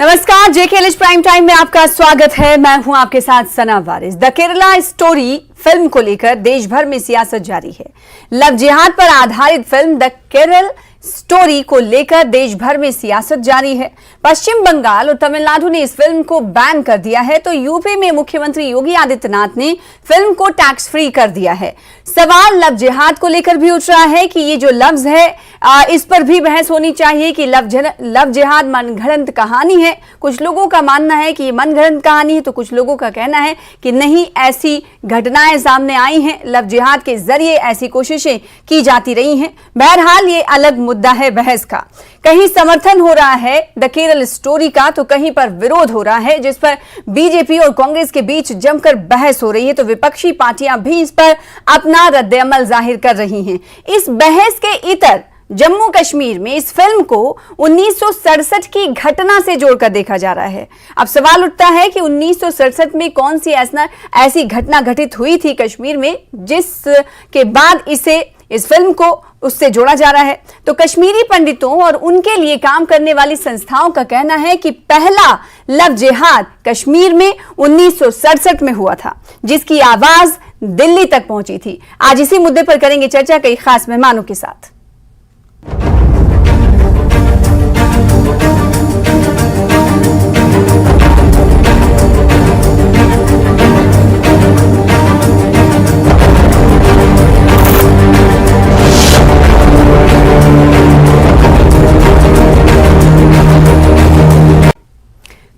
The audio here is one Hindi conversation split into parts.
नमस्कार, जेकेएलएच प्राइम टाइम में आपका स्वागत है। मैं हूं आपके साथ सना वारिस। द केरला स्टोरी फिल्म को लेकर देश भर में सियासत जारी है। लव जिहाद पर आधारित फिल्म द केरल स्टोरी को लेकर देश भर में सियासत जारी है। पश्चिम बंगाल और तमिलनाडु ने इस फिल्म को बैन कर दिया है, तो यूपी में मुख्यमंत्री योगी आदित्यनाथ ने फिल्म को टैक्स फ्री कर दिया है। सवाल लव जिहाद को लेकर भी उठ रहा है कि ये जो लफ्ज है इस पर भी बहस होनी चाहिए कि लव जिहाद मनगढ़ंत कहानी है। कुछ लोगों का मानना है कि ये मनगढ़ंत कहानी है, तो कुछ लोगों का कहना है कि नहीं, ऐसी घटनाएं सामने आई हैं, लव जिहाद के जरिए ऐसी कोशिशें की जाती रही हैं। बहरहाल ये अलग मुद्दा है बहस का। कहीं समर्थन हो रहा है द केरल स्टोरी का, तो कहीं पर विरोध हो रहा है, जिस पर बीजेपी और कांग्रेस के बीच जमकर बहस हो रही है। तो विपक्षी पार्टियां भी इस पर अपना रद्द-ए-अमल जाहिर कर रही हैं। इस बहस के इतर जम्मू कश्मीर में इस फिल्म को 1967 की घटना से जोड़कर देखा जा रहा है। अब सवाल उठता है कि 1967 में कौन सी ऐसी घटना घटित हुई थी कश्मीर में जिसके बाद इस फिल्म को उससे जोड़ा जा रहा है। तो कश्मीरी पंडितों और उनके लिए काम करने वाली संस्थाओं का कहना है कि पहला लव जिहाद कश्मीर में 1967 में हुआ था, जिसकी आवाज दिल्ली तक पहुंची थी। आज इसी मुद्दे पर करेंगे चर्चा कई खास मेहमानों के साथ।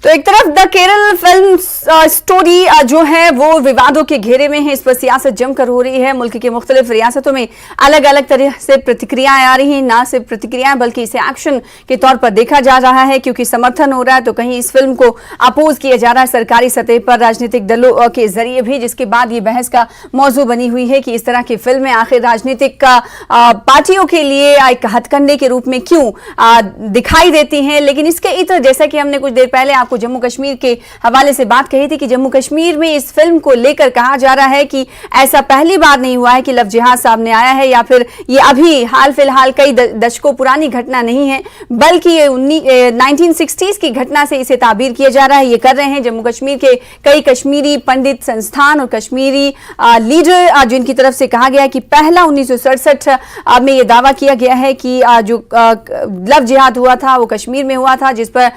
तो एक तरफ द केरल फिल्म स्टोरी जो है वो विवादों के घेरे में है। इस पर सियासत जमकर हो रही है। मुल्क के मुख्तलिफ रियासतों में अलग अलग तरह से प्रतिक्रियाएं आ रही हैं। ना सिर्फ प्रतिक्रियाएं बल्कि इसे एक्शन के तौर पर देखा जा रहा है, क्योंकि समर्थन हो रहा है। तो कहीं इस फिल्म को अपोज किया जा रहा है सरकारी सतह पर राजनीतिक दलों के जरिए भी, जिसके बाद ये बहस का मौजू बनी हुई है कि इस तरह की फिल्में आखिर राजनीतिक पार्टियों के लिए एक हथकंडे के रूप में क्यों दिखाई देती हैं। लेकिन इसके इतर, जैसा कि हमने कुछ देर पहले आपको जम्मू कश्मीर के हवाले से बात कही थी कि जम्मू कश्मीर में इस फिल्म को लेकर कहा जा रहा है कि ऐसा पहली बार नहीं हुआ है कि लव जिहाद सामने आया है, या फिर ये अभी हाल फिलहाल कई दशकों पुरानी घटना नहीं है, बल्कि ये 1960s की घटना से इसे ताबीर किया जा रहा है। ये कर रहे हैं जम्मू कश्मीर के कई कश्मीरी पंडित संस्थान और कश्मीरी लीडर, जिनकी तरफ से कहा गया है कि पहला 1967 में यह दावा किया गया है कि जो लव जिहाद हुआ था वो कश्मीर में हुआ था, जिस पर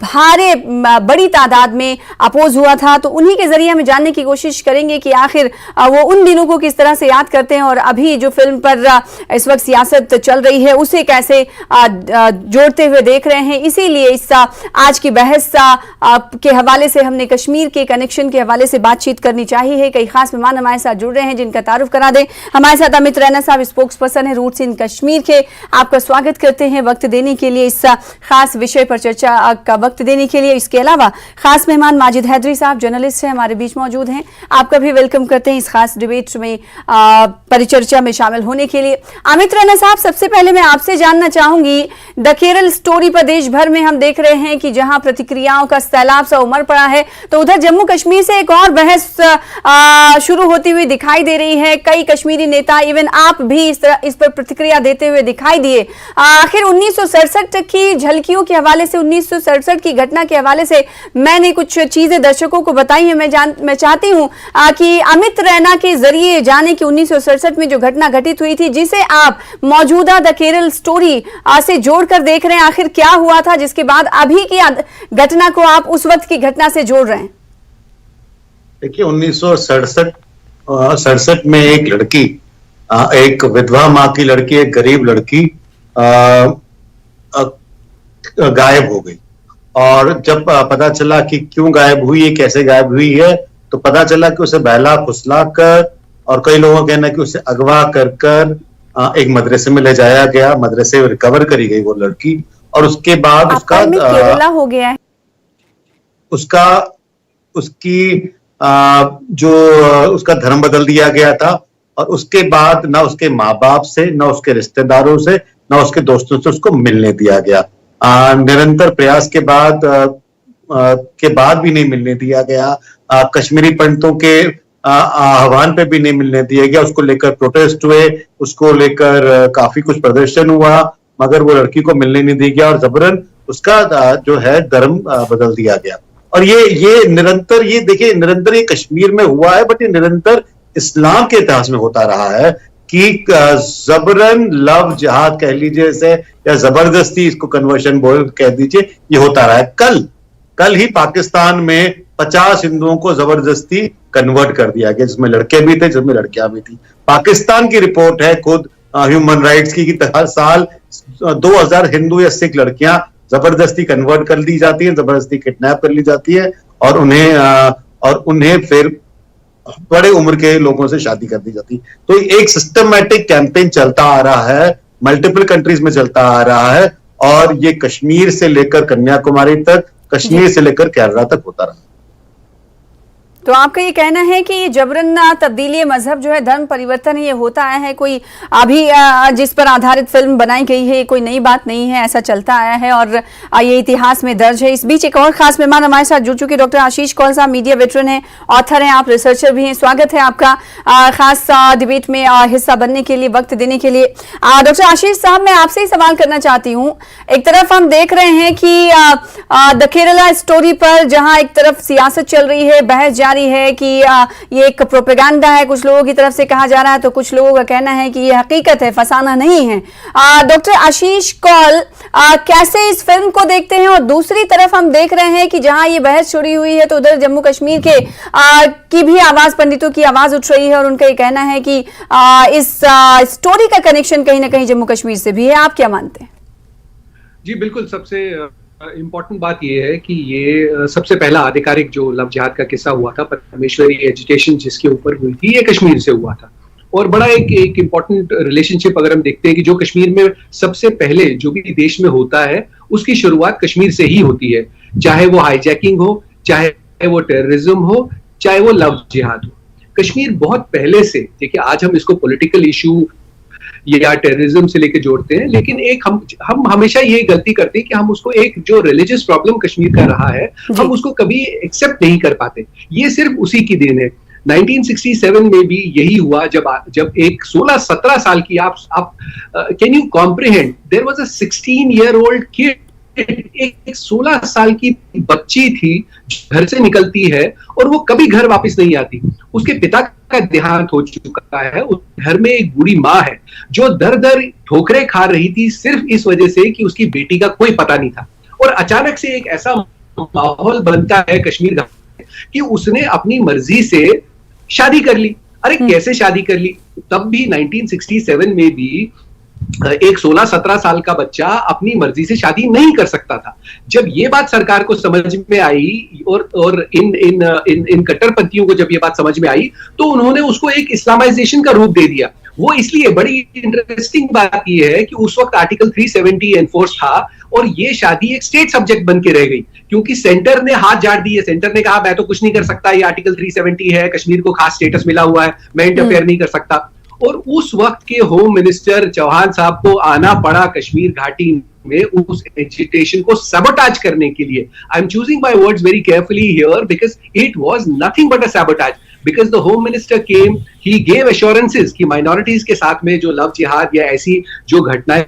भारी बड़ी तादाद में अपोज हुआ था। तो उन्हीं के जरिए हम जानने की कोशिश करेंगे कि आखिर वो उन दिनों को किस तरह से याद करते हैं और अभी जो फिल्म पर इस वक्त सियासत चल रही है उसे कैसे जोड़ते हुए देख रहे हैं। इसीलिए इस आज की बहस के हवाले से हमने कश्मीर के कनेक्शन के हवाले से बातचीत करनी चाहिए। कई खास मेहमान हमारे साथ जुड़ रहे हैं, जिनका तारुफ करा दें। हमारे साथ अमित रैना साहब, स्पोक्स पर्सन है रूट्स इन कश्मीर के। आपका स्वागत करते हैं वक्त देने के लिए, इस खास विषय पर चर्चा का वक्त देने के लिए। इसके अलावा खास मेहमान माजिद हैदरी साहब, जर्नलिस्ट हैं, हमारे बीच मौजूद हैं। आपका भी वेलकम करते हैं इस खास डिबेट में परिचर्चा में शामिल होने के लिए। अमित रैना साहब, सबसे पहले मैं आपसे जानना चाहूंगी, द केरल स्टोरी पर देश भर में हम देख रहे हैं कि जहां प्रतिक्रियाओं का सैलाब सा उमड़ पड़ा है, तो उधर जम्मू कश्मीर से एक और बहस शुरू होती हुई दिखाई दे रही है। कई कश्मीरी नेता, इवन आप भी इस पर प्रतिक्रिया देते हुए दिखाई दिए। आखिर 1967 की झलकियों के हवाले से, 1967 की घटना के हवाले से मैंने कुछ चीजें दर्शकों को बताई हैं। मैं चाहती हूं कि अमित रैना के जरिए जाने कि 1967 में जो घटना घटित हुई थी, जिसे आप मौजूदा द केरल स्टोरी से जोड़कर देख रहे हैं, आखिर क्या हुआ था जिसके बाद अभी की घटना को आप उस वक्त की घटना से जोड़ रहे हैं। देखिए, 1967 में एक लड़की, एक विधवा माँ की लड़की, एक गरीब लड़की गायब हो गई। और जब पता चला कि क्यों गायब हुई है, कैसे गायब हुई है, तो पता चला कि उसे बहला फुसला कर, और कई लोगों का कहना है कि उसे अगवा कर एक मदरसे में ले जाया गया, मदरसे रिकवर करी गई वो लड़की। और उसके बाद उसका हो गया है, उसका धर्म बदल दिया गया था। और उसके बाद ना उसके माँ बाप से, ना उसके रिश्तेदारों से, ना उसके दोस्तों से उसको मिलने दिया गया। निरंतर प्रयास के बाद भी नहीं मिलने दिया गया। कश्मीरी पंडितों के आह्वान पे भी नहीं मिलने दिया गया। उसको लेकर प्रोटेस्ट हुए, उसको लेकर काफी कुछ प्रदर्शन हुआ, मगर वो लड़की को मिलने नहीं दिया गया और जबरन उसका जो है धर्म बदल दिया गया। और ये निरंतर, ये देखिए निरंतर ये कश्मीर में हुआ है, बट ये निरंतर इस्लाम के इतिहास में होता रहा है कि जबरन लव जिहाद कह लीजिए इसे, या जबरदस्ती इसको कन्वर्शन बोल कह दीजिए, ये होता रहा है। कल ही पाकिस्तान में 50 हिंदुओं को जबरदस्ती कन्वर्ट कर दिया गया, जिसमें लड़के भी थे, जिसमें लड़कियां भी थी। पाकिस्तान की रिपोर्ट है खुद ह्यूमन राइट्स की, हर साल 2000 हिंदू या सिख लड़कियां जबरदस्ती कन्वर्ट कर दी जाती है, जबरदस्ती किडनैप कर ली जाती है, और उन्हें फिर बड़े उम्र के लोगों से शादी कर दी जाती है। तो एक सिस्टमैटिक कैंपेन चलता आ रहा है, मल्टीपल कंट्रीज में चलता आ रहा है, और ये कश्मीर से लेकर कन्याकुमारी तक, कश्मीर से लेकर केरला तक होता रहा। तो आपका ये कहना है कि ये जबरन तब्दीली मजहब जो है, धर्म परिवर्तन ये होता आया है, कोई अभी जिस पर आधारित फिल्म बनाई गई है, कोई नई बात नहीं है, ऐसा चलता आया है और ये इतिहास में दर्ज है। इस बीच एक और खास मेहमान हमारे साथ जुड़ चुके डॉक्टर आशीष कौल साहब, मीडिया वेटरन हैं, ऑथर हैं, आप रिसर्चर भी हैं। स्वागत है आपका खास डिबेट में हिस्सा बनने के लिए, वक्त देने के लिए। डॉक्टर आशीष साहब, मैं आपसे ही सवाल करना चाहती हूँ। एक तरफ हम देख रहे हैं कि द केरला स्टोरी पर जहाँ एक तरफ सियासत चल रही है, बहस जारी है कि ये एक प्रोपेगेंडा है, कुछ लोगों की तरफ से कहा जा रहा है, तो कुछ लोगों का कहना है कि ये हकीकत है, फसाना नहीं है। डॉक्टर आशीष कौल कैसे इस फिल्म को देखते हैं? और दूसरी तरफ हम देख रहे हैं कि जहां ये बहस छुड़ी हुई है, तो उधर जम्मू कश्मीर के की भी आवाज, पंडितों की आवाज उठ रही है, और उनका ये कहना है कि इस स्टोरी का कनेक्शन कहीं ना कहीं जम्मू कश्मीर से भी है। आप क्या मानते हैं? जी बिल्कुल, सबसे इम्पोर्टेंट बात यह है कि ये सबसे पहला आधिकारिक जो लव जिहाद का किस्सा हुआ था, परमेश्वरी एजुटेशन जिसके ऊपर हुई थी, ये कश्मीर से हुआ था। और बड़ा एक इम्पोर्टेंट रिलेशनशिप अगर हम देखते हैं कि जो कश्मीर में सबसे पहले जो भी देश में होता है, उसकी शुरुआत कश्मीर से ही होती है, चाहे वो हाईजैकिंग हो, चाहे वो टेररिज्म हो, चाहे वो लव जिहाद हो। कश्मीर बहुत पहले से, देखिए आज हम इसको पॉलिटिकल इशू या टेररिज्म से लेके जोड़ते हैं, लेकिन एक हम हमेशा ये गलती करते हैं कि हम उसको एक जो रिलीजियस प्रॉब्लम कश्मीर का रहा है, हम उसको कभी एक्सेप्ट नहीं कर पाते। ये सिर्फ उसी की देन है। 1967 में भी यही हुआ, जब एक 16-17 साल की आप can you comprehend, there was a 16-year-old kid, एक 16 साल की बच्ची थी, घर से निकलती है और वो कभी घर वापस नहीं आती। उसके पिता का देहांत हो चुका है, उस घर में एक बूढ़ी माँ है जो दर ठोकरें खा रही थी, सिर्फ इस वजह से कि उसकी बेटी का कोई पता नहीं था। और अचानक से एक ऐसा माहौल बनता है कश्मीर का कि उसने अपनी मर्जी से शादी कर ली। अरे कैसे शादी कर ली? तब भी 1967 में भी एक 16-17 साल का बच्चा अपनी मर्जी से शादी नहीं कर सकता था। जब ये बात सरकार को समझ में आई और इन कट्टरपंथियों को जब ये बात समझ में आई, तो उन्होंने उसको एक इस्लामाइजेशन का रूप दे दिया। वो इसलिए बड़ी इंटरेस्टिंग बात ये है कि उस वक्त आर्टिकल 370 एनफोर्स था और ये शादी एक स्टेट सब्जेक्ट बन के रह गई, क्योंकि सेंटर ने हाथ झाड़ दिए। सेंटर ने कहा मैं तो कुछ नहीं कर सकता, ये आर्टिकल 370 है, कश्मीर को खास स्टेटस मिला हुआ है, मैं इंटरफेयर नहीं कर सकता। और उस वक्त के होम मिनिस्टर चौहान साहब को आना पड़ा कश्मीर घाटी में उस एजिटेशन को सबोटाज करने के लिए। I am choosing my words very carefully here because it was nothing but a sabotage, because the home minister came, he gave assurances कि माइनॉरिटीज के साथ में जो लव जिहाद या ऐसी जो घटनाएं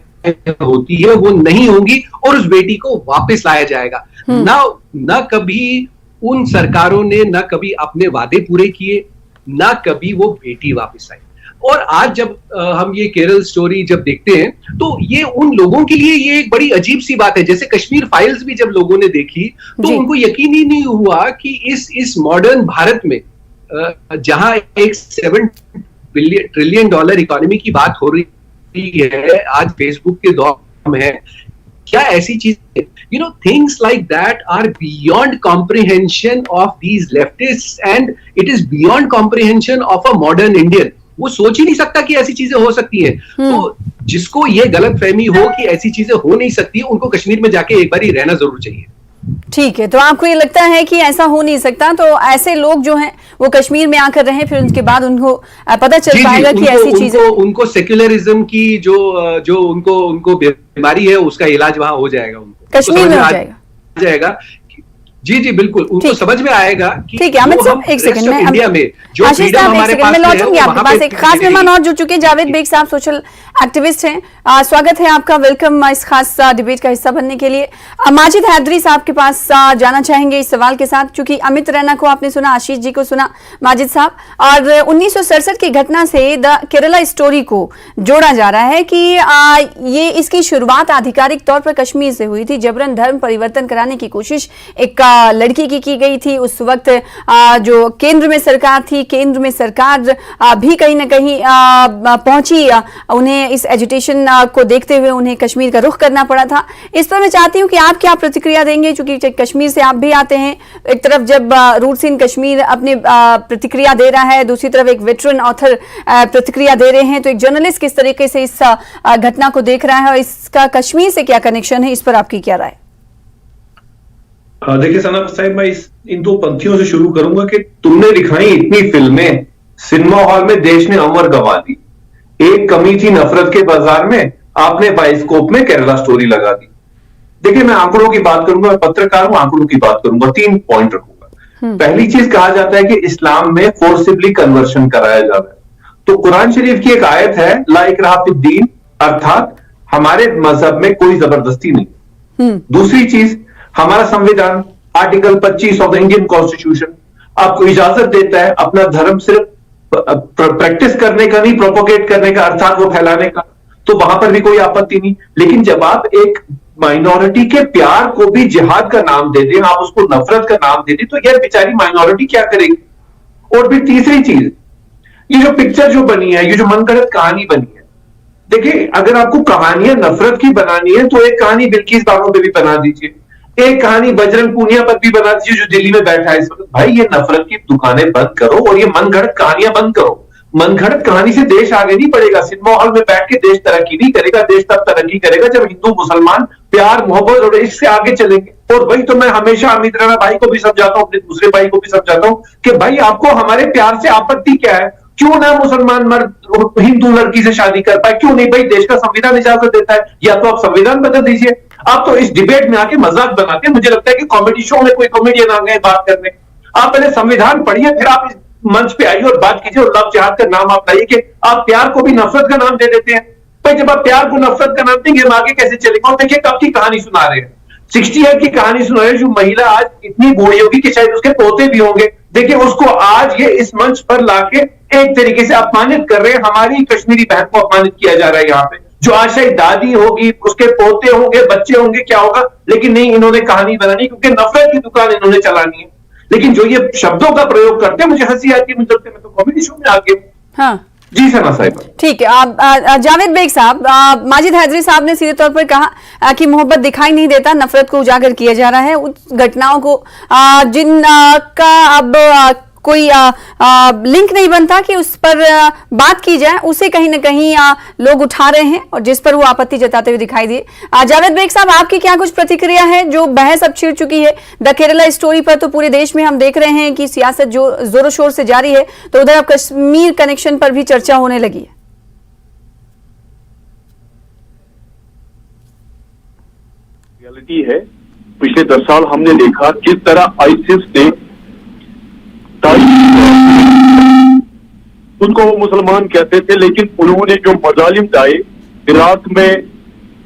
होती है वो नहीं होंगी और उस बेटी को वापस लाया जाएगा। ना कभी उन सरकारों ने ना कभी अपने वादे पूरे किए, ना कभी वो बेटी वापस आई। और आज जब हम ये केरल स्टोरी जब देखते हैं, तो ये उन लोगों के लिए ये एक बड़ी अजीब सी बात है। जैसे कश्मीर फाइल्स भी जब लोगों ने देखी तो उनको यकीन ही नहीं हुआ कि इस मॉडर्न भारत में जहां एक $7 ट्रिलियन इकोनॉमी की बात हो रही है, आज फेसबुक के दौर में है, क्या ऐसी चीज, things like that are beyond comprehension of these leftists and it is beyond comprehension of a modern Indian। वो सोच ही नहीं सकता कि ऐसी चीजें हो सकती हैं। तो जिसको ये गलत फहमी हो कि ऐसी चीजें हो नहीं सकती, उनको कश्मीर में जाके एक बार ही रहना जरूर चाहिए। ठीक है, तो आपको ये लगता है कि ऐसा हो नहीं सकता, तो ऐसे लोग जो हैं वो कश्मीर में आकर रहे, फिर उसके बाद उनको पता चल पाएगा कि ऐसी चीजें, उनको सेक्युलरिज्म की जो उनको बीमारी है उसका इलाज वहां हो जाएगा, उनको कश्मीर में हो जाएगा। जी जी बिल्कुल, उनको ठीक। समझ में आएगा कि ठीक है अमित जो साहब, हम एक सेकंड rest of में इंडिया में जो आशीष freedom साहब, एक हमारे सेकंड पास में में है, लौटूंगी वो आपके वहाँ पास। पे एक खास मिलेगी। मेहमान और जुड़ चुके हैं, जावेद बेग साहब सोशल एक्टिविस्ट हैं। स्वागत है आपका, वेलकम इस खास डिबेट का हिस्सा बनने के लिए। माजिद हैदरी साहब के पास जाना चाहेंगे इस सवाल के साथ, चूंकि अमित रैना को आपने सुना, आशीष जी को सुना, माजिद साहब, और 1967 की घटना से द केरला स्टोरी को जोड़ा जा रहा है कि ये इसकी शुरुआत आधिकारिक तौर पर कश्मीर से हुई थी। जबरन धर्म परिवर्तन कराने की कोशिश एक लड़की की गई थी। उस वक्त जो केंद्र में सरकार थी, केंद्र में सरकार भी कहीं ना कहीं पहुंची, उन्हें इस एजुटेशन को देखते हुए उन्हें कश्मीर का रुख करना पड़ा था। इस पर मैं चाहती हूं कि आप क्या प्रतिक्रिया देंगे, क्योंकि कश्मीर से आप भी आते हैं। एक तरफ जब रूट्स इन कश्मीर अपनी प्रतिक्रिया दे रहा है, दूसरी तरफ एक वेटरन ऑथर प्रतिक्रिया दे रहे हैं, तो एक जर्नलिस्ट किस तरीके से इस घटना को देख रहा है और इसका कश्मीर से क्या कनेक्शन है, इस पर आपकी क्या राय? देखिए सना साहब, मैं इन दो पंक्तियों से शुरू करूंगा कि तुमने दिखाई इतनी फिल्में, सिनेमा हॉल में देश ने अमर गंवा दी। एक कमी थी नफरत के बाजार में, आपने बाइस्कोप में केरला स्टोरी लगा दी। देखिए, मैं आंकड़ों की बात करूंगा, मैं पत्रकार हूं, आंकड़ों की बात करूंगा, 3 पॉइंट रखूंगा। पहली चीज, कहा जाता है कि इस्लाम में फोर्सिबली कन्वर्शन कराया जा रहा है, तो कुरान शरीफ की एक आयत है, ला इकराह फिद्दीन, अर्थात हमारे मजहब में कोई जबरदस्ती नहीं। दूसरी चीज, हमारा संविधान article 25 of the Indian constitution आपको इजाजत देता है अपना धर्म सिर्फ प्रैक्टिस करने का नहीं, प्रोपोगेट करने का, अर्थात वो फैलाने का, तो वहां पर भी कोई आपत्ति नहीं। लेकिन जब आप एक माइनॉरिटी के प्यार को भी जिहाद का नाम दे दें, आप उसको नफरत का नाम दे दें, तो यह बेचारी माइनॉरिटी क्या करेगी? और फिर तीसरी चीज, ये जो पिक्चर जो बनी है, ये जो मनगढ़ंत कहानी बनी है, देखिए अगर आपको कहानियां नफरत की बनानी है तो एक कहानी बिल्किस बानो पे भी बना दीजिए, एक कहानी बजरंग पूनिया पर भी बना दीजिए जो दिल्ली में बैठा है इस वक्त। भाई, ये नफरत की दुकानें बंद करो और ये मनगढ़ंत कहानियां बंद करो। मनगढ़ंत कहानी से देश आगे नहीं बढ़ेगा। सिनेमा हॉल में बैठ के देश तरक्की नहीं करेगा। देश तब तरक्की करेगा जब हिंदू मुसलमान प्यार, मोहब्बत और इश्क से आगे चलेंगे। और वही तो मैं हमेशा अमित रैना भाई को भी समझाता हूं, अपने दूसरे भाई को भी समझाता हूं कि भाई आपको हमारे प्यार से आपत्ति क्या है? क्यों ना मुसलमान मर्द हिंदू लड़की से शादी कर पाए? क्यों नहीं? भाई, देश का संविधान इजाजत देता है, या तो आप संविधान बदल दीजिए। आप तो इस डिबेट में आके मजाक बनाते हैं। मुझे लगता है कि कॉमेडी शो में कोई कॉमेडियन आ गए बात करने। आप पहले संविधान पढ़िए, फिर आप इस मंच पे आइए और बात कीजिए, और लव जिहाद का नाम आप लाइए कि आप प्यार को भी नफरत का नाम दे देते हैं। भाई, जब आप प्यार को नफरत का नाम देंगे, हम आगे कैसे चलेंगे? और देखिए कब की कहानी सुना रहे हैं, 68 की कहानी सुना रहे हैं, जो महिला आज इतनी बूढ़ी होगी कि शायद उसके पोते भी होंगे। देखिए, उसको आज ये इस मंच पर लाके एक तरीके से अपमानित कर रहे हैं। हमारी कश्मीरी बहन को अपमानित किया जा रहा है यहाँ पे, जो आज शायद दादी होगी, उसके पोते होंगे, बच्चे होंगे, क्या होगा? लेकिन नहीं, इन्होंने कहानी बनानी, क्योंकि नफरत की दुकान इन्होंने चलानी है। लेकिन जो ये शब्दों का प्रयोग करते हैं, मुझे हंसी आती है। मुझे लगता है मैं तो कॉमेडी शो में आ गया। हाँ जी सना साहिब। ठीक है। जावेद बेग साहब, माजिद हैदरी साहब ने सीधे तौर पर कहा कि मोहब्बत दिखाई नहीं देता, नफरत को उजागर किया जा रहा है। उस घटनाओं को जिन का अब कोई लिंक नहीं बनता कि उस पर बात की जाए, उसे कहीं ना कहीं लोग उठा रहे हैं और जिस पर वो आपत्ति जताते हुए दिखाई दिए। जावेद बेग साहब, आपकी क्या कुछ प्रतिक्रिया है? जो बहस अब छिड़ चुकी है द केरला स्टोरी पर, तो पूरे देश में हम देख रहे हैं कि सियासत जो जोरों शोर से जारी है, तो उधर अब कश्मीर कनेक्शन पर भी चर्चा होने लगी है। रियलिटी है, पिछले 10 साल हमने देखा किस तरह आईसिस ने, उनको वो मुसलमान कहते थे, लेकिन उन्होंने जो मजालिम ढाए इराक में,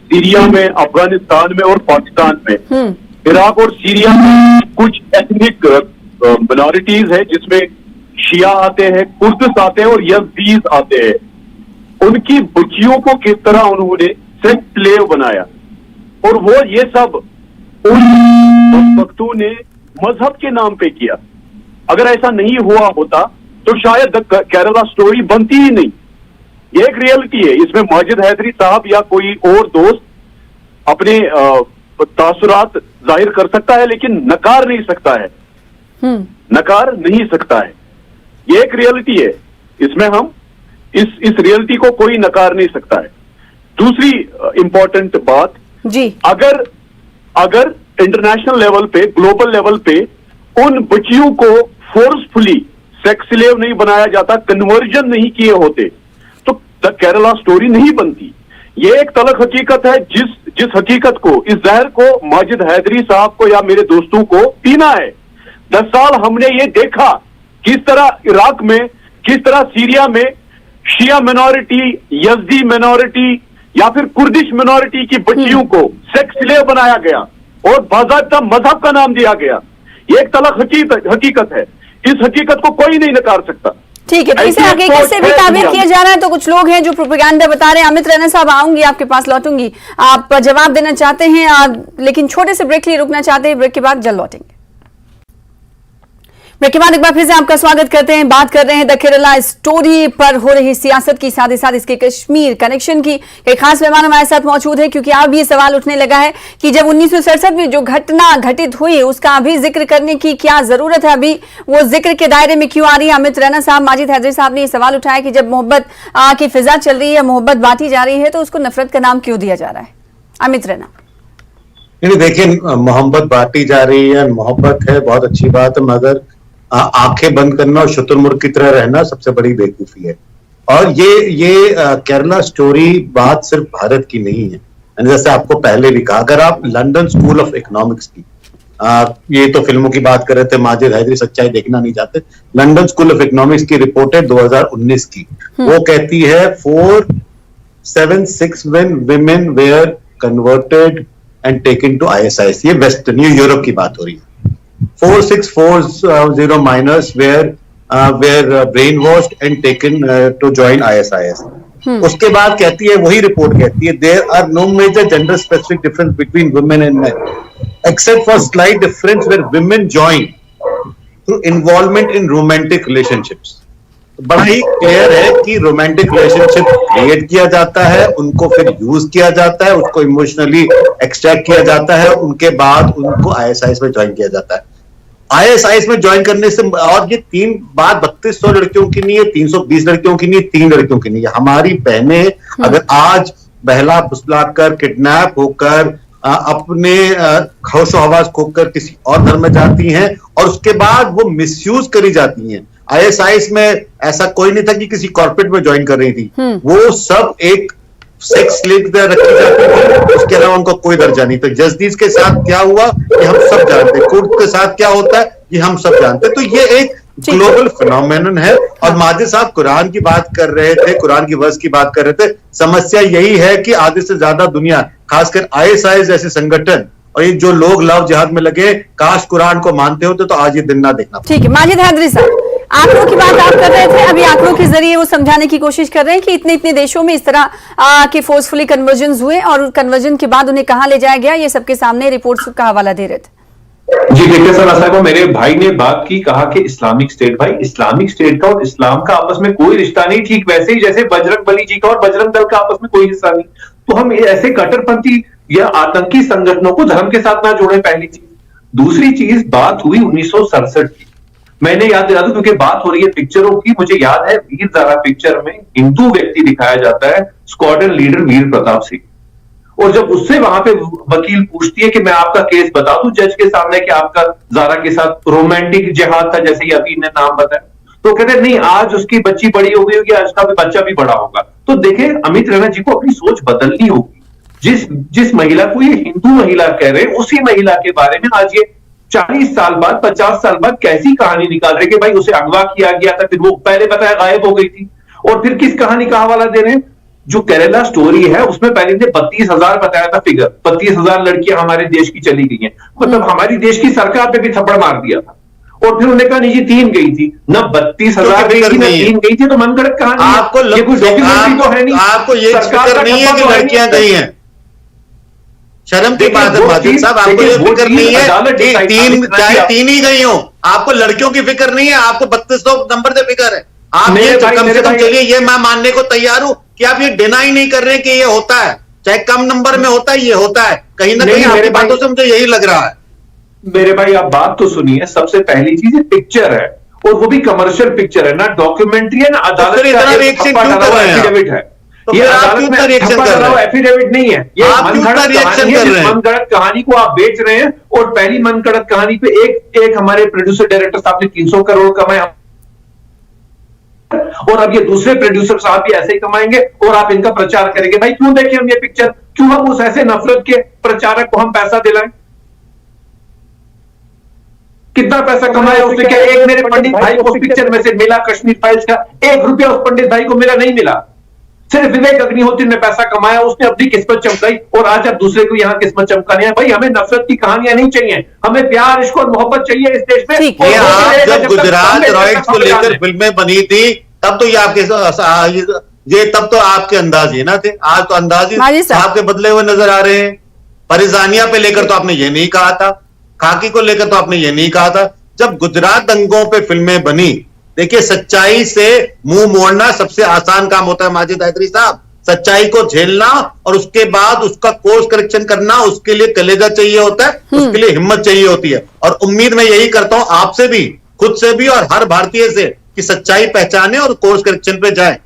सीरिया में, अफगानिस्तान में और पाकिस्तान में, इराक और सीरिया में कुछ एथनिक माइनॉरिटीज है जिसमें शिया आते हैं, कुर्द आते हैं और यजीद आते हैं। उनकी बच्चियों को किस तरह उन्होंने सेक्स स्लेव बनाया, और वो ये सब उन वक्तों ने मजहब के नाम पे किया। अगर ऐसा नहीं हुआ होता तो शायद केरला स्टोरी बनती ही नहीं। ये एक रियलिटी है। इसमें माजिद हैदरी साहब या कोई और दोस्त अपने तासुरात जाहिर कर सकता है, लेकिन नकार नहीं सकता है, नकार नहीं सकता है। ये एक रियलिटी है, इसमें हम इस रियलिटी को कोई नकार नहीं सकता है। दूसरी इंपॉर्टेंट बात जी, अगर इंटरनेशनल लेवल पे, ग्लोबल लेवल पे उन बच्चियों को फोर्सफुली सेक्स स्लेव नहीं बनाया जाता, कन्वर्जन नहीं किए होते, तो द केरला स्टोरी नहीं बनती। ये एक तलख हकीकत है, जिस हकीकत को, इस जहर को माजिद हैदरी साहब को या मेरे दोस्तों को पीना है। 10 साल हमने ये देखा किस तरह इराक में, किस तरह सीरिया में शिया मिनॉरिटी, यज़दी मिनॉरिटी या फिर कुर्दिश मिनॉरिटी की बच्चियों को सेक्स स्लेव बनाया गया और बाज़ाब्ता मजहब का नाम दिया गया। ये एक तलख हकीकत है, इस हकीकत को कोई नहीं नकार सकता। ठीक है, तो इसे हकीकत से भी ताबीर किया जा रहा है। तो कुछ लोग हैं जो प्रोपेगेंडा बता रहे हैं। अमित रैना साहब, आऊंगी आपके पास, लौटूंगी, आप जवाब देना चाहते हैं, लेकिन छोटे से ब्रेक के लिए रुकना चाहते हैं। ब्रेक के बाद जल्द लौटेंगे। ब्रेक के बाद एक बार फिर से आपका स्वागत करते हैं। बात कर रहे हैं द केरला स्टोरी पर हो रही सियासत की, साथ ही साथ इसके कश्मीर कनेक्शन की। एक खास मेहमान हमारे साथ मौजूद है, क्योंकि अब ये सवाल उठने लगा है कि जब 1967 में जो घटना घटित हुई उसका अभी जिक्र करने की क्या जरूरत है, अभी वो जिक्र के दायरे में क्यों आ रही है। अमित रैना साहब, माजिद हैदरी साहब ने ये सवाल उठाया कि जब मोहब्बत की फिजा चल रही है, मोहब्बत बांटी जा रही है, तो उसको नफरत का नाम क्यों दिया जा रहा है। अमित रैना। देखिए, मोहब्बत बांटी जा रही है, मोहब्बत है, बहुत अच्छी बात है, मगर आंखें बंद करना और शुतुरमुर्ग की तरह रहना सबसे बड़ी बेवकूफी है। और ये केरला स्टोरी बात सिर्फ भारत की नहीं है। जैसे आपको पहले भी कहा, अगर आप लंदन स्कूल ऑफ इकोनॉमिक्स की, ये तो फिल्मों की बात कर रहे थे, माजिद हैदरी सच्चाई देखना नहीं चाहते, लंदन स्कूल ऑफ इकोनॉमिक्स की रिपोर्ट है 2019 की। वो कहती है 476 women were converted and taken to ISIS। ये वेस्टर्न, ये यूरोप की बात हो रही है। 4640 minors were brainwashed and taken to join ISIS। उसके बाद कहती है, वही रिपोर्ट कहती है, there are no major gender specific difference between women and men except for slight difference where women join through involvement in romantic relationships। बड़ा ही क्लियर है कि रोमांटिक रिलेशनशिप क्रिएट किया जाता है, उनको फिर यूज किया जाता है, उसको इमोशनली एक्सट्रैक्ट किया जाता है, उनके बाद उनको ISIS में ज्वाइन किया जाता है। ISIS में ज्वाइन करने से, और ये 3200 लड़कियों की नहीं है, 320 लड़कियों की नहीं है, 3 लड़कियों की नहीं है। हमारी बहनें अगर आज बहला फुसलाकर, किडनैप होकर, अपने होशो हवास खोकर किसी और धर्म में जाती हैं और उसके बाद वो मिसयूज करी जाती हैं। ISIS में ऐसा कोई नहीं था कि किसी कॉर्पोरेट में ज्वाइन कर रही थी, वो सब एक सेक्स स्लेव की तरह रखी जाती थी, उसके अलावा उनका कोई दर्जा नहीं। तो जस्टिस के साथ क्या हुआ ये हम सब जानते हैं, कुर्द के साथ क्या होता है ये हम सब जानते हैं। तो ये एक ग्लोबल फिनोमेनन है। और माजिद साहब कुरान की बात कर रहे थे, कुरान की वर्स की बात कर रहे थे। समस्या यही है कि आधे से ज्यादा दुनिया, खासकर ISIS जैसे संगठन और ये जो लोग लव जिहाद में लगे, काश कुरान को मानते होते तो आज ये दिन ना देखना। ठीक है, माजिद हैदरी साहब, आंकड़ों की बात आप कर रहे थे, अभी आंकड़ों के जरिए वो समझाने की कोशिश कर रहे हैं कि इतने देशों में इस तरह के फोर्सफुली कन्वर्जन हुए और कन्वर्जन के बाद उन्हें कहां ले जाया गया, ये सबके सामने रिपोर्ट्स का हवाला दे रहे थे। जी देखिए सर, ऐसा को मेरे भाई ने बात की, कहा कि इस्लामिक स्टेट, भाई इस्लामिक स्टेट का और इस्लाम का आपस में कोई रिश्ता नहीं, ठीक वैसे ही जैसे बजरंग बली जी का और बजरंग दल का आपस में कोई हिस्सा नहीं। तो हम ऐसे कट्टरपंथी या आतंकी संगठनों को धर्म के साथ ना जोड़े, पहली चीज। दूसरी चीज, बात हुई 1967 की, मैंने याद दिला दूं क्योंकि बात हो रही है पिक्चरों की। मुझे याद है वीर ज़ारा पिक्चर में हिंदू व्यक्ति दिखाया जाता है, स्क्वाड्रन लीडर वीर प्रताप सिंह, और जब उससे वहां पे वकील पूछती है कि मैं आपका केस बता दूं जज के सामने कि आपका ज़ारा के साथ रोमांटिक जिहाद था, जैसे अभी ने नाम बताया, तो कहते नहीं, आज उसकी बच्ची बड़ी हो गई होगी, आज का बच्चा भी बड़ा होगा। तो देखें, अमित रैना जी को अपनी सोच बदलनी होगी। जिस महिला को ये हिंदू महिला कह रहे हैं, उसी महिला के बारे में आज ये 40 साल बाद, 50 साल बाद कैसी कहानी निकाल रहे कि भाई उसे अगवा किया गया था, फिर वो पहले बताया गायब हो गई थी, और फिर किस कहानी का हवाला दे रहे हैं। जो केरला स्टोरी है उसमें पहले ने 32,000 बताया था फिगर, 32,000 लड़कियां हमारे देश की चली गई हैं, मतलब हमारी देश की सरकार पे भी थप्पड़ मार दिया था। और फिर उन्होंने कहा नहीं जी 3 गई थी, न 32,000 गई थी, न 3 गई थी, तो मनगढ़ंत कहानी। आपको ये कुछ डॉक्यूमेंट्री तो है नहीं, आपको ये फिक्र नहीं है कि लड़कियां गई हैं। शर्म की बात है माजिद साहब, आपको ये फिक्र नहीं है चाहे 3 ही गई हो, आपको लड़कियों की फिक्र नहीं है, आपको 3200 नंबर से फिक्र है। आप ये कम से कम, चलिए ये मैं मानने को तैयार हूं कि आप ये डिनाई नहीं कर रहे हैं कि ये होता है, चाहे कम नंबर में होता है, ये होता है। कहीं ना कहीं आपकी बातों से मुझे यही लग रहा है। मेरे भाई आप बात तो सुनिए, सबसे पहली चीज पिक्चर है, और वो भी कमर्शियल पिक्चर है, ना डॉक्यूमेंट्री है, ना अदालत का एफिडेविट है। ये अदालत में एफिडेविट नहीं है, ये मनगढ़ंत कहानी को आप बेच रहे हैं। और पहली मनगढ़ंत कहानी पे एक हमारे प्रोड्यूसर डायरेक्टर साहब ने 300 करोड़ कमाए, और अब ये दूसरे प्रोड्यूसर साहब भी ऐसे ही कमाएंगे और आप इनका प्रचार करेंगे। भाई क्यों देखें हम ये पिक्चर, क्यों हम उस ऐसे नफरत के प्रचारक को हम पैसा दिलाएं? कितना पैसा कमाया उसने? क्या एक मेरे पंडित भाई को पिक्चर में से मिला? कश्मीर फाइल्स का 1 रुपया उस पंडित भाई को मिला? नहीं मिला। सिर्फ विवेक अग्निहोत्री ने पैसा कमाया, उसने अपनी किस्मत चमकाई और आज आप दूसरे को यहां किस्मत चमकानी है। भाई हमें नफरत की कहानियां नहीं चाहिए, हमें प्यार, इश्क और मोहब्बत चाहिए इस देश में। जब गुजरात रॉयल्स को लेकर फिल्में बनी थी तब तो ये तब तो आपके अंदाज ही ना थे। आज तो अंदाज ही आपके बदले हुए नजर आ रहे हैं। परिजानिया पे लेकर तो आपने ये नहीं कहा था, खाकी को लेकर तो आपने ये नहीं कहा था। जब गुजरात दंगों पे फिल्में बनी, देखिए सच्चाई से मुंह मोड़ना सबसे आसान काम होता है माजिद हैदरी साहब। सच्चाई को झेलना और उसके बाद उसका कोर्स करेक्शन करना, उसके लिए कलेजा चाहिए होता है, उसके लिए हिम्मत चाहिए होती है। और उम्मीद मैं यही करता हूं आपसे भी, खुद से भी और हर भारतीय से, कि सच्चाई पहचाने और कोर्स करेक्शन पे जाए।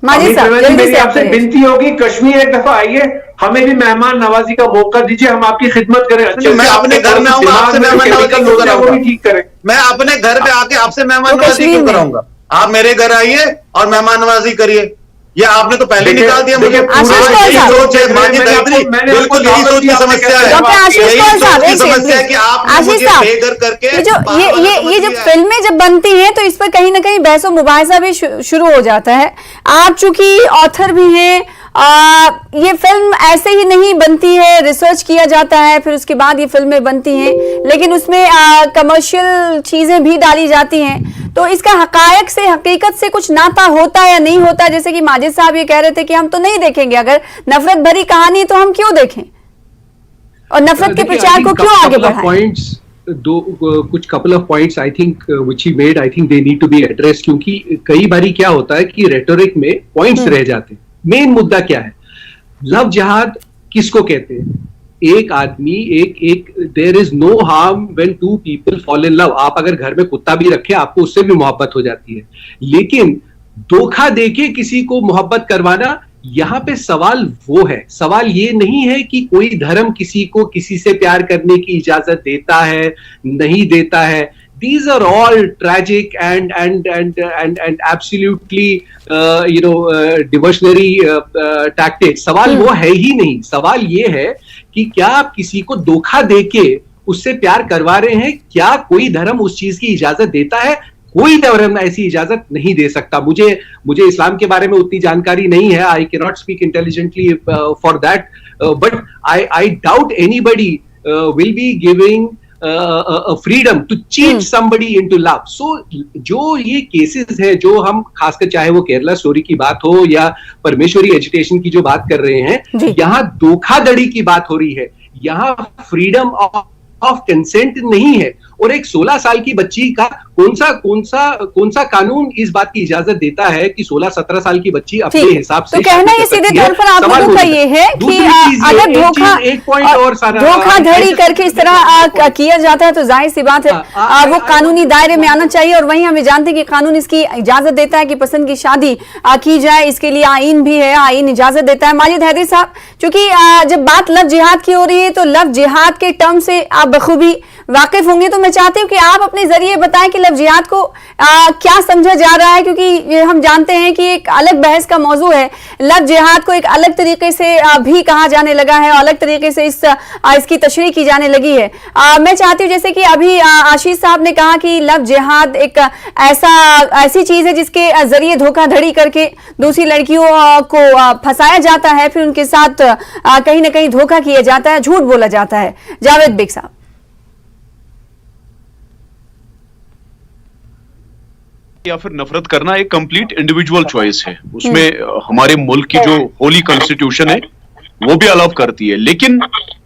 माजिद साहब मेरी आपसे विनती होगी, कश्मीर एक दफा आइए, हमें भी मेहमान नवाजी का मौका दीजिए, हम आपकी खिदमत करें। मैं अपने घर में आऊंगा, आपसे मेहमान नवाजी क्यों कराऊंगा? ठीक करें, मैं अपने घर पे आके आपसे मेहमान नवाजी क्यों कराऊंगा? आप मेरे घर आइए और मेहमान नवाजी करिए। ये आपने तो पहले निकाल दिया मुझे। सोच है माजिद हैदरी, बिल्कुल यही सोच की समस्या है। डॉक्टर आशीष कौर साहब, एक समस्या है कि आप आशीष साहब, बेघर करके ये जब फिल्में जब बनती हैं तो इस पर कहीं ना कहीं बहस और मुबाहिसा भी शुरू हो जाता है। आप चूंकि ऑथर भी हैं, ये फिल्म ऐसे ही नहीं बनती है, रिसर्च किया जाता है, फिर उसके बाद ये फिल्में बनती हैं, लेकिन उसमें कमर्शियल चीजें भी डाली जाती हैं। तो इसका हकायक से, हकीकत से कुछ नाता होता है या नहीं होता? जैसे कि माजिद साहब ये कह रहे थे कि हम तो नहीं देखेंगे, अगर नफरत भरी कहानी तो हम क्यों देखें, और नफरत के प्रचार को क्यों आगे बढ़ाएं? कुछ couple of points I think which he made, I think they need to be addressed, क्योंकि कई बारी क्या होता है कि रेटोरिक में पॉइंट्स रह जाते हैं। मेन मुद्दा क्या है? लव जिहाद किसको कहते हैं? एक आदमी, एक there is no harm when two people fall in love. आप अगर घर में कुत्ता भी रखें, आपको उससे भी मोहब्बत हो जाती है, लेकिन धोखा देके किसी को मोहब्बत करवाना, यहां पे सवाल वो है। सवाल ये नहीं है कि कोई धर्म किसी को किसी से प्यार करने की इजाजत देता है, नहीं देता है। These are all tragic and absolutely diversionary tactics. सवाल वो है ही नहीं। सवाल ये है कि क्या आप किसी को धोखा देके उससे प्यार करवा रहे हैं? क्या कोई धर्म उस चीज की इजाजत देता है? कोई धर्म ऐसी इजाजत नहीं दे सकता। मुझे इस्लाम के बारे में उतनी जानकारी नहीं है, I can not speak intelligently for that, but I doubt anybody will be giving freedom to change somebody into love. So जो ये केसेस है, जो हम खासकर, चाहे वो केरला स्टोरी की बात हो या परमेश्वरी एजुटेशन की जो बात कर रहे हैं, यहाँ धोखाधड़ी की बात हो रही है, यहाँ फ्रीडम ऑफ कंसेंट नहीं है। और एक 16 साल की बच्ची का कौन सा कानून इस बात की इजाजत देता है कि 16-17 साल की बच्ची अपने हिसाब से? तो कहना ये सीधे तौर पर आप लोगों का ये है कि अगर धोखाधड़ी करके इस तरह किया जाता है तो जाहिर सी बात है वो कानूनी दायरे में आना चाहिए। और वहीं हमें जानते हैं कि कानून इसकी इजाजत देता है कि पसंद की शादी की जाए, इसके लिए आईन भी है, आईन इजाजत देता है। माजिद हैदरी साहब, चूंकि जब बात लव जिहाद की हो रही है तो लव जिहाद के टर्म से आप बखूबी वाकिफ होंगे, तो मैं चाहती हूँ कि आप अपने जरिए बताएं कि लव जिहाद को क्या समझा जा रहा है, क्योंकि हम जानते हैं कि एक अलग बहस का मौजू है। लव जिहाद को एक अलग तरीके से भी कहा जाने लगा है, अलग तरीके से इसकी तशरीह की जाने लगी है। मैं चाहती हूँ, जैसे कि अभी आशीष साहब ने कहा कि लव जिहाद एक ऐसी चीज है जिसके जरिए धोखाधड़ी करके दूसरी लड़कियों को फंसाया जाता है, फिर उनके साथ कहीं ना कहीं धोखा किया जाता है, झूठ बोला जाता है। जावेद बेग साहब। या फिर नफरत करना एक कंप्लीट इंडिविजुअल चॉइस है, उसमें हमारे मुल्क की जो होली कॉन्स्टिट्यूशन है वो भी अलाउ करती है। लेकिन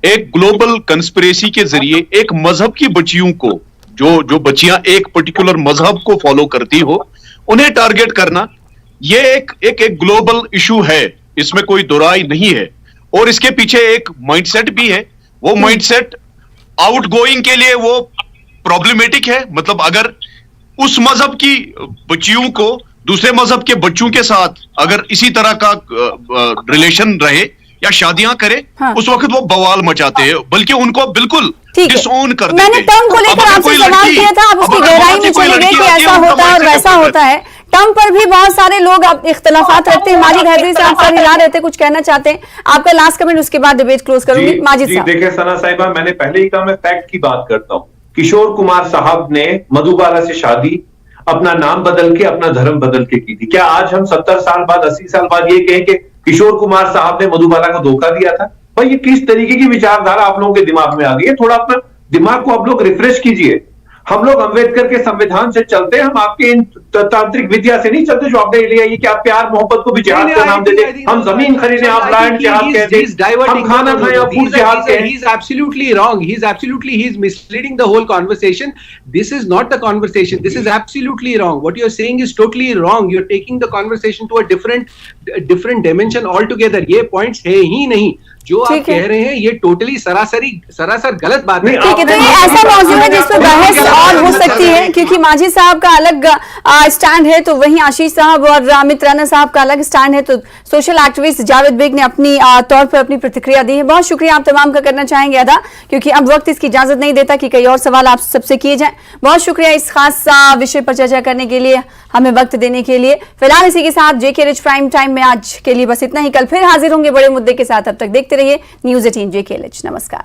एक ग्लोबल कंस्पिरेसी के जरिए एक मजहब की बच्चियों को, जो बच्चियां एक पर्टिकुलर मजहब को फॉलो करती हो, उन्हें टारगेट करना, ये एक ग्लोबल इशू है, इसमें कोई दोराई नहीं है। और इसके पीछे एक माइंडसेट भी है। वो माइंडसेट आउट गोइंग के लिए वो प्रॉब्लमेटिक है। मतलब अगर उस मजहब की बच्चियों को दूसरे मजहब के बच्चों के साथ अगर इसी तरह का रिलेशन रहे या शादियां करे, उस वक्त वो बवाल मचाते हैं, बल्कि उनको बिल्कुल डिसओन कर देते हैं। मैंने टर्म को लेकर आपसे सवाल किया था, आप उसकी गहराई में चले गए कि ऐसा होता है और वैसा होता है। टर्म पर भी बहुत सारे लोग अब इख्तलाफात रखते हैं। माजिद हैदरी साहब सर हिला रहे थे, कुछ कहना चाहते हैं, आपका लास्ट कमेंट, उसके बाद डिबेट क्लोज करूंगी। माजिद साहब। देखिए सना साहिबा, मैंने पहले ही कहा, मैं फैक्ट की बात करता हूँ। किशोर कुमार साहब ने मधुबाला से शादी अपना नाम बदल के, अपना धर्म बदल के की थी। क्या आज हम 70 साल बाद, 80 साल बाद ये कहें कि किशोर कुमार साहब ने मधुबाला को धोखा दिया था? भाई ये किस तरीके की विचारधारा आप लोगों के दिमाग में आ गई है? थोड़ा अपना दिमाग को आप लोग रिफ्रेश कीजिए। हम लोग अम्बेडकर के संविधान से चलते हैं, हम आपके इन तांत्रिक विद्या से नहीं चलते जो आपने लिया ये कि आप प्यार मोहब्बत को भी जिहाद का नाम देते। हम जमीन खरीदे, आप लैंड जिहाद कहते हैं, हम खाना खाएं, आप फूड जिहाद कहते हैं। He is absolutely wrong. He is misleading the whole conversation. This is not the conversation. This is absolutely wrong. What you are saying is totally wrong. You are taking the conversation to a different dimension altogether. ये points है ही नहीं जो आप कह रहे हैं, ये टोटली सरासर गलत बात है। ठीक है, तो ये ऐसा मौजूद है जिस पर बहस और हो सकती है, क्योंकि माजिद साहब का अलग स्टैंड है, तो वहीं आशीष साहब और अमित राणा साहब का अलग स्टैंड है। तो सोशल एक्टिविस्ट जावेद बेग ने अपनी तौर पर अपनी प्रतिक्रिया दी है। बहुत शुक्रिया आप तमाम का करना चाहेंगे अदा, क्योंकि अब वक्त इसकी इजाजत नहीं देता कि कई और सवाल आप सबसे किए जाएं। बहुत शुक्रिया इस खास विषय पर चर्चा करने के लिए, हमें वक्त देने के लिए। फिलहाल इसी के साथ जेके रिच प्राइम टाइम में आज के लिए बस इतना ही। कल फिर हाजिर होंगे बड़े मुद्दे के साथ। अब तक देखते रहिए न्यूज़ 18 जेके रिच। नमस्कार।